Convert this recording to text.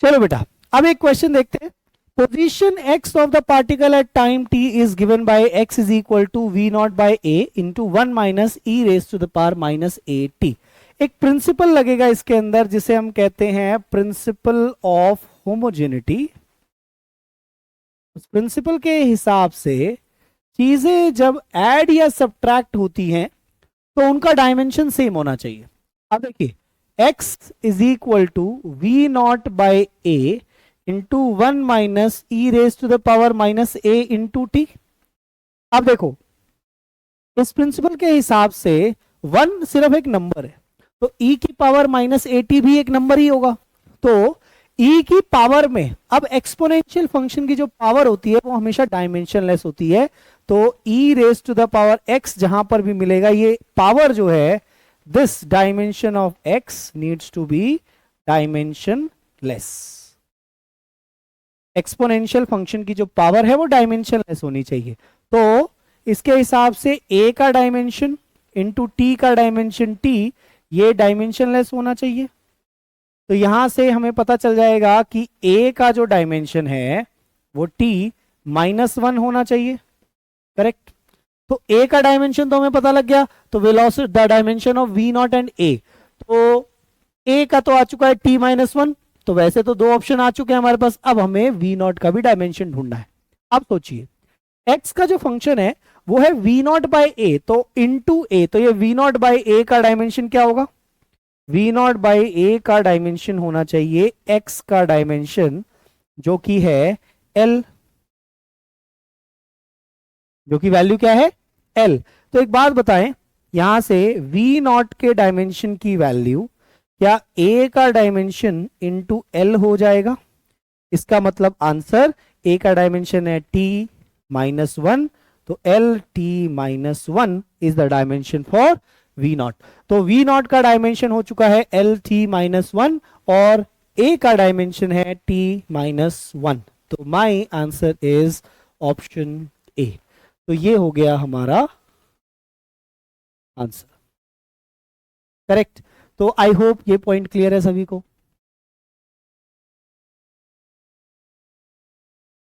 चलो बेटा, अब एक क्वेश्चन देखते हैं। Position x of the particle at time t is given by x is equal to v not by a into 1 minus e raise to the power minus a t. एक principle लगेगा इसके अंदर जिसे हम कहते हैं प्रिंसिपल ऑफ होमोजेनिटी। उस principle के हिसाब से चीजें जब ऐड या सब्ट्रैक्ट होती हैं तो उनका डायमेंशन सेम होना चाहिए। अब देखिए, x is equal to v not by a into 1 minus e raise to the power minus a into t. अब देखो, इस प्रिंसिपल के हिसाब से 1 सिर्फ एक नंबर है, तो e की पावर माइनस ए टी भी एक नंबर ही होगा। तो e की पावर में अब एक्सपोनेंशियल फंक्शन की जो पावर होती है वो हमेशा डायमेंशनलेस होती है। तो e raise to the power x जहां पर भी मिलेगा, ये पावर जो है, this dimension of x needs to be dimensionless. Exponential function की जो पावर है वो डायमेंशनलेस होनी चाहिए। तो इसके हिसाब से a का डायमेंशन इंटू t का डायमेंशन t, ये डायमेंशनलेस होना चाहिए। तो यहां से हमें पता चल जाएगा कि a का जो डायमेंशन है वो t माइनस 1 होना चाहिए, करेक्ट। तो a का डायमेंशन तो हमें पता लग गया, तो velocity the dimension of v not and a, तो a का तो आ चुका है t माइनस 1, तो वैसे तो दो ऑप्शन आ चुके हैं हमारे पास। अब हमें v नॉट का भी डायमेंशन ढूंढना है। अब सोचिए, x का जो फंक्शन है वो है v नॉट बाई ए, तो इंटू ए, तो ये v नॉट बाई ए का डायमेंशन क्या होगा? v नॉट बाई ए का डायमेंशन होना चाहिए x का डायमेंशन, जो कि है l, जो कि वैल्यू क्या है? l। तो एक बात बताएं, यहां से v नॉट के डायमेंशन की वैल्यू क्या a का डायमेंशन इंटू l हो जाएगा? इसका मतलब आंसर, a का डायमेंशन है t माइनस 1, तो l t minus 1 is the dimension for v not. तो v नॉट का डायमेंशन हो चुका है l t माइनस 1 और a का डायमेंशन है t माइनस 1। तो my answer is option A. तो ये हो गया हमारा आंसर, करेक्ट। तो आई होप ये पॉइंट क्लियर है सभी को।